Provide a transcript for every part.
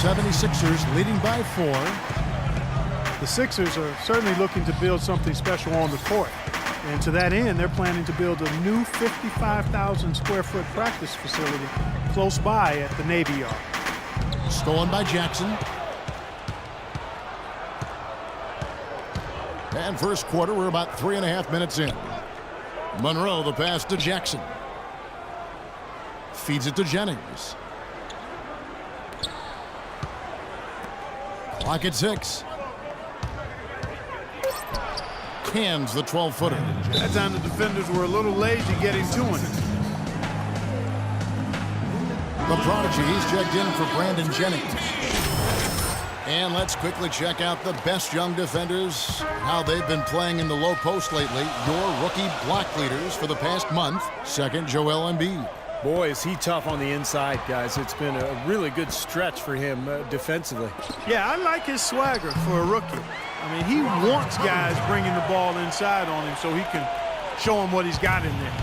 76ers leading by 4. The Sixers are certainly looking to build something special on the court. And to that end, they're planning to build a new 55,000 square foot practice facility close by at the Navy Yard. Stolen by Jackson. And first quarter, we're about 3.5 minutes in. Monroe, the pass to Jackson. Feeds it to Jennings. Clock at 6. Cans the 12-footer. That time the defenders were a little lazy getting to him. The prodigy, he's checked in for Brandon Jennings. And let's quickly check out the best young defenders, how they've been playing in the low post lately. Your rookie block leaders for the past month. Second, Joel Embiid. Boy, is he tough on the inside, guys. It's been a really good stretch for him defensively. Yeah, I like his swagger for a rookie. I mean, he wants guys bringing the ball inside on him so he can show him what he's got in there.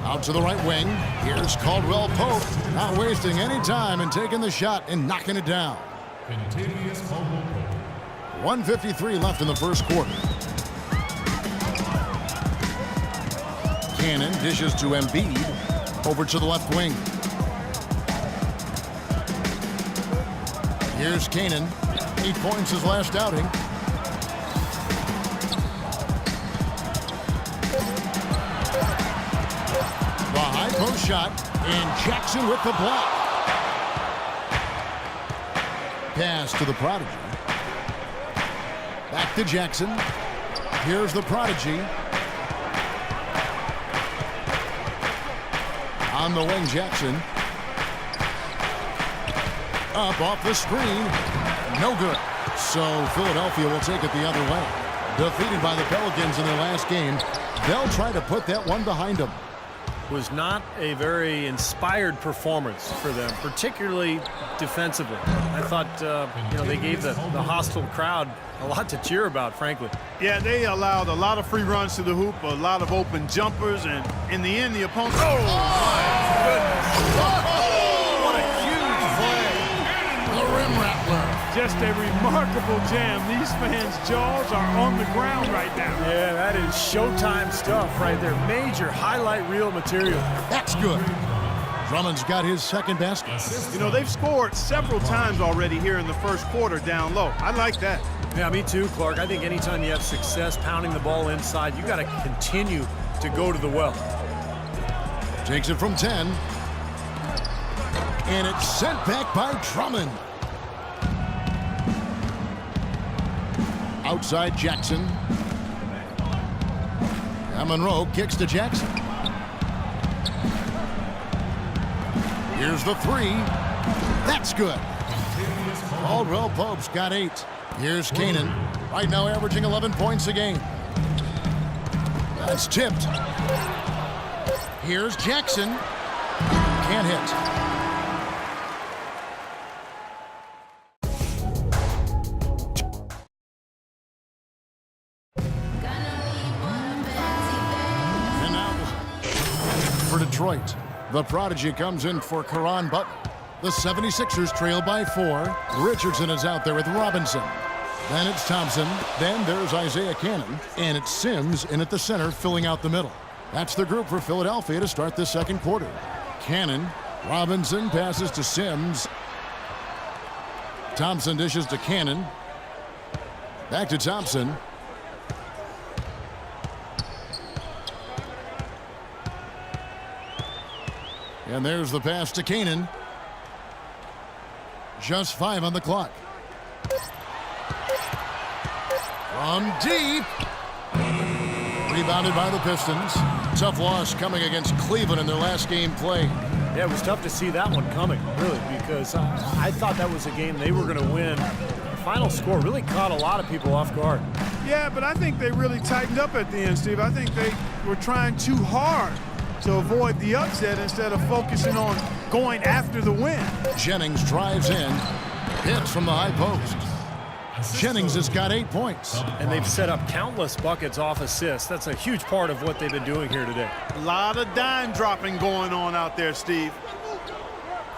Out to the right wing. Here's Caldwell Pope. Not wasting any time and taking the shot and knocking it down. 1:53 left in the first quarter. Cannon dishes to Embiid. Over to the left wing. Here's Cannon. 8 points his last outing. The high post shot, and Jackson with the block. Pass to the prodigy. Back to Jackson. Here's the prodigy. On the wing, Jackson. Up off the screen. No good. So Philadelphia will take it the other way. Defeated by the Pelicans in their last game. They'll try to put that one behind them. Was not a very inspired performance for them, particularly defensively. I thought, they gave the hostile crowd a lot to cheer about, frankly. Yeah, they allowed a lot of free runs to the hoop, a lot of open jumpers, and in the end, the opponent... Oh, my goodness! What a huge play! The rim rattler. Just a remarkable jam. These fans' jaws are on the ground right now. Yeah, that is Showtime stuff right there. Major highlight reel material. That's good. Drummond's got his second basket. You know, they've scored several times already here in the first quarter down low. I like that. Yeah, me too, Clark. I think anytime you have success pounding the ball inside, you got to continue to go to the well. Takes it from 10. And it's sent back by Drummond. Outside Jackson. And Monroe kicks to Jackson. Here's the 3. That's good. Caldwell Pope's got 8. Here's Cannon. Right now averaging 11 points a game. That's tipped. Here's Jackson. Can't hit. Detroit. The prodigy comes in for Caron Butler. The 76ers trail by 4. Richardson is out there with Robinson. Then it's Thompson. Then there's Isaiah Cannon. And it's Sims in at the center, filling out the middle. That's the group for Philadelphia to start the second quarter. Cannon. Robinson passes to Sims. Thompson dishes to Cannon. Back to Thompson. And there's the pass to Cannon. Just 5 on the clock. From deep. Rebounded by the Pistons. Tough loss coming against Cleveland in their last game played. Yeah, it was tough to see that one coming, really, because I thought that was a game they were going to win. The final score really caught a lot of people off guard. Yeah, but I think they really tightened up at the end, Steve. I think they were trying too hard to avoid the upset instead of focusing on going after the win. Jennings drives in, hits from the high post. Jennings has got 8 points. And they've set up countless buckets off assists. That's a huge part of what they've been doing here today. A lot of dime dropping going on out there, Steve.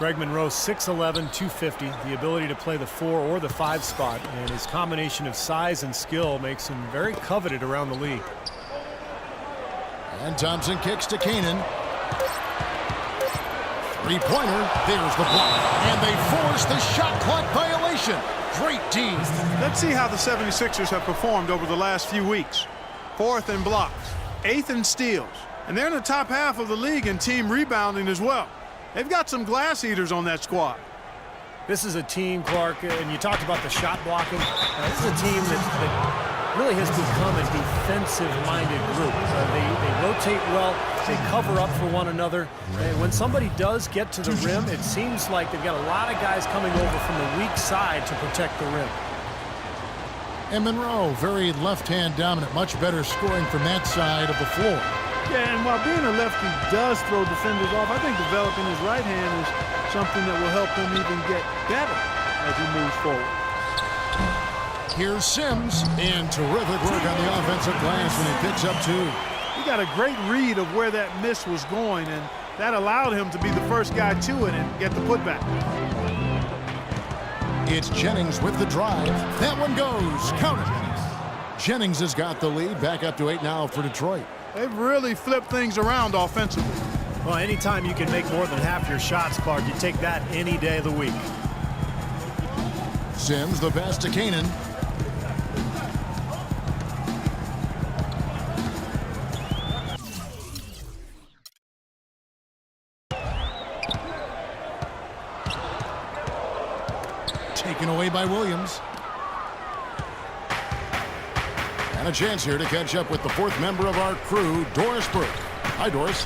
Greg Monroe, 6'11", 250, the ability to play the 4 or the 5 spot, and his combination of size and skill makes him very coveted around the league. And Thompson kicks to Canaan. Three-pointer, there's the block. And they force the shot clock violation. Great D. Let's see how the 76ers have performed over the last few weeks. 4th in blocks, 8th in steals, and they're in the top half of the league in team rebounding as well. They've got some glass eaters on that squad. This is a team, Clark, and you talked about the shot blocking. This is a team that really has become a defensive-minded group. They rotate well, they cover up for one another, and when somebody does get to the rim, it seems like they've got a lot of guys coming over from the weak side to protect the rim. And Monroe, very left-hand dominant, much better scoring from that side of the floor. Yeah, and while being a lefty does throw defenders off, I think developing his right hand is something that will help him even get better as he moves forward. Here's Sims, and terrific work on the offensive glass when he picks up 2. He got a great read of where that miss was going, and that allowed him to be the first guy to it and get the putback. It's Jennings with the drive. That one goes. Count it. Jennings has got the lead. Back up to 8 now for Detroit. They've really flipped things around offensively. Well, anytime you can make more than half your shots, Clark, you take that any day of the week. Sims, the pass to Canaan. Taken away by Williams. And a chance here to catch up with the 4th member of our crew, Doris Burke. Hi, Doris.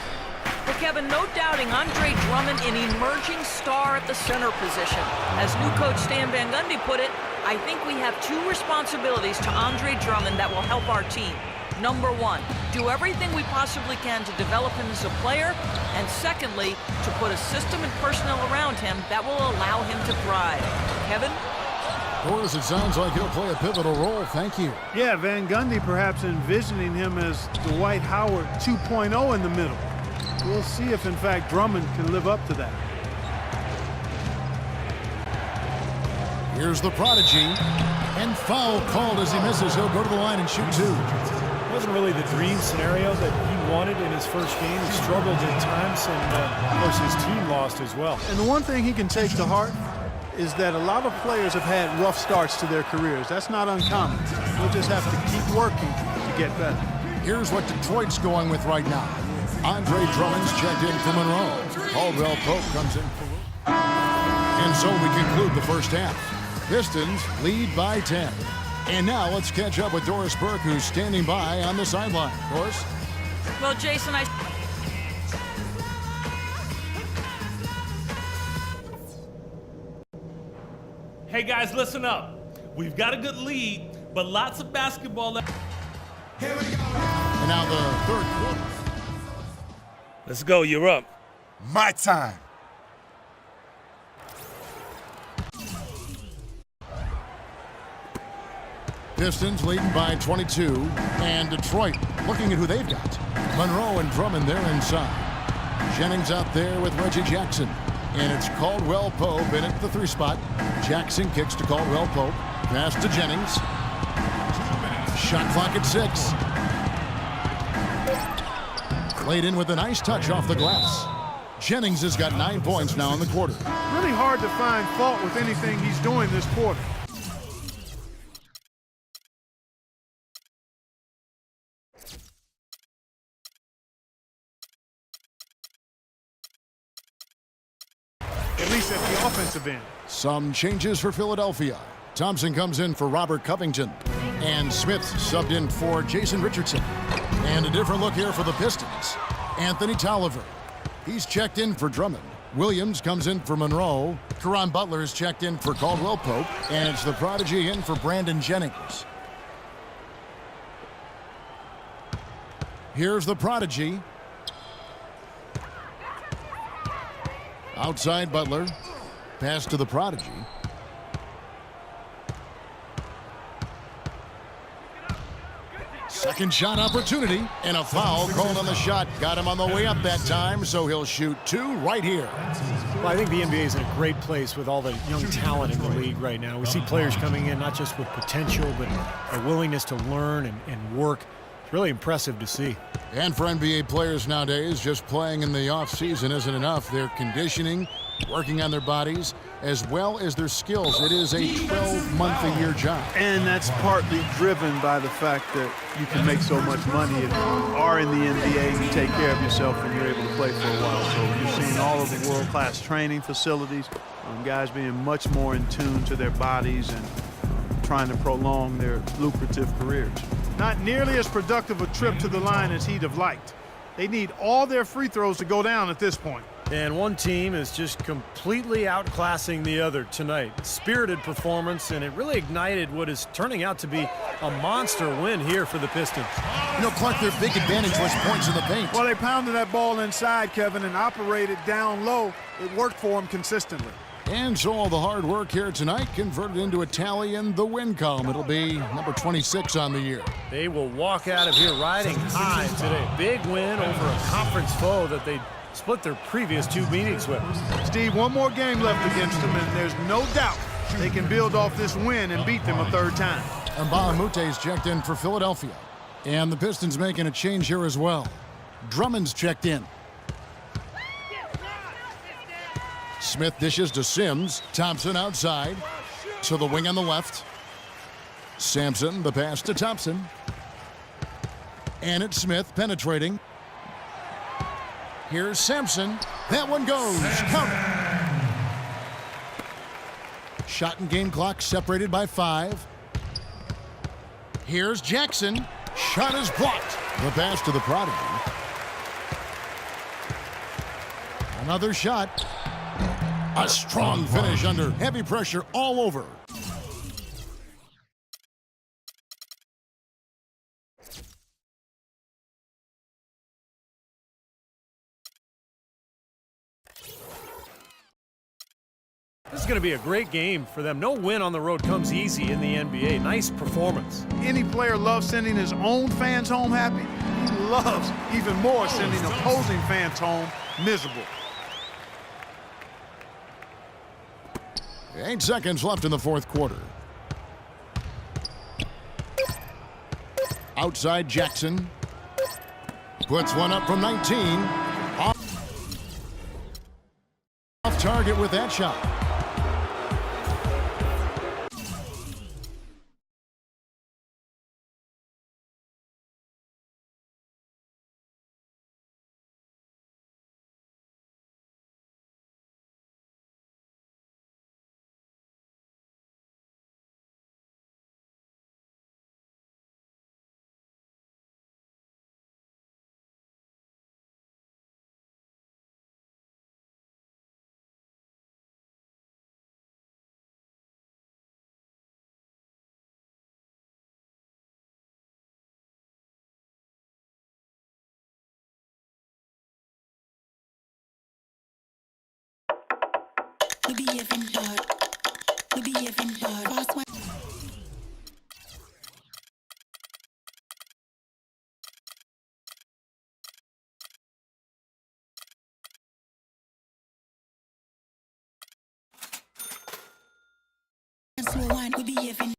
Well, Kevin, no doubting Andre Drummond, an emerging star at the center position. As new coach Stan Van Gundy put it, I think we have 2 responsibilities to Andre Drummond that will help our team. Number 1, do everything we possibly can to develop him as a player. And secondly, to put a system and personnel around him that will allow him to thrive. Kevin? Doris, it sounds like he'll play a pivotal role. Thank you. Yeah, Van Gundy perhaps envisioning him as Dwight Howard 2.0 in the middle. We'll see if, in fact, Drummond can live up to that. Here's the prodigy. And foul called as he misses. He'll go to the line and shoot 2. It wasn't really the dream scenario that he wanted in his first game. He struggled at times, and of course his team lost as well. And the one thing he can take to heart is that a lot of players have had rough starts to their careers. That's not uncommon. We'll just have to keep working to get better. Here's what Detroit's going with right now. Andre Drummond's checked in for Monroe. Caldwell Pope comes in for... And so we conclude the first half. Pistons lead by 10. And now let's catch up with Doris Burke, who's standing by on the sideline. Doris? Well, Jason, Hey guys, listen up. We've got a good lead, but lots of basketball left. Here we go. And now the third quarter. Let's go, you're up. My time. Pistons leading by 22. And Detroit looking at who they've got. Monroe and Drummond there inside. Jennings out there with Reggie Jackson. And it's Caldwell Pope in at the 3 spot. Jackson kicks to Caldwell Pope. Pass to Jennings. Shot clock at 6. Laid in with a nice touch off the glass. Jennings has got 9 points now in the quarter. Really hard to find fault with anything he's doing this quarter. At least at the offensive end. Some changes for Philadelphia. Thompson comes in for Robert Covington. And Smith subbed in for Jason Richardson. And a different look here for the Pistons. Anthony Tolliver. He's checked in for Drummond. Williams comes in for Monroe. Caron Butler is checked in for Caldwell Pope. And it's the prodigy in for Brandon Jennings. Here's the prodigy. Outside Butler. Pass to the prodigy. Second shot opportunity, and a foul called on the shot. Got him on the way up that time, so he'll shoot 2 right here. Well, I think the NBA is in a great place with all the young talent in the league right now. We see players coming in not just with potential, but a willingness to learn and work. It's really impressive to see. And for NBA players nowadays, just playing in the offseason isn't enough. They're conditioning, working on their bodies, as well as their skills. It is a 12-month-a-year job. And that's partly driven by the fact that you can make so much money if you are in the NBA, you take care of yourself, and you're able to play for a while. So you're seeing all of the world-class training facilities, guys being much more in tune to their bodies and trying to prolong their lucrative careers. Not nearly as productive a trip to the line as he'd have liked. They need all their free throws to go down at this point. And one team is just completely outclassing the other tonight. Spirited performance, and it really ignited what is turning out to be a monster win here for the Pistons. You know, Clark, their big advantage was points in the paint. Well, they pounded that ball inside, Kevin, and operated down low. It worked for them consistently. And so all the hard work here tonight converted into a tally in the win column. It'll be number 26 on the year. They will walk out of here riding high today. Big win over a conference foe that they split their previous 2 meetings with. Steve, one more game left against them, and there's no doubt they can build off this win and beat them a 3rd time. And Bahamute's checked in for Philadelphia. And the Pistons making a change here as well. Drummond's checked in. Smith dishes to Sims. Thompson outside. To the wing on the left. Sampson, the pass to Thompson. And it's Smith penetrating. Here's Sampson. That one goes. Count it. Shot and game clock separated by 5. Here's Jackson. Shot is blocked. The pass to the prodigy. Another shot. A strong finish under heavy pressure all over. This is going to be a great game for them. No win on the road comes easy in the NBA. Nice performance. Any player loves sending his own fans home happy. He loves even more sending opposing fans home miserable. 8 seconds left in the 4th quarter. Outside Jackson. Puts one up from 19. Off target with that shot. We be having hard. We be having hard. Fast one. Slow one. We be having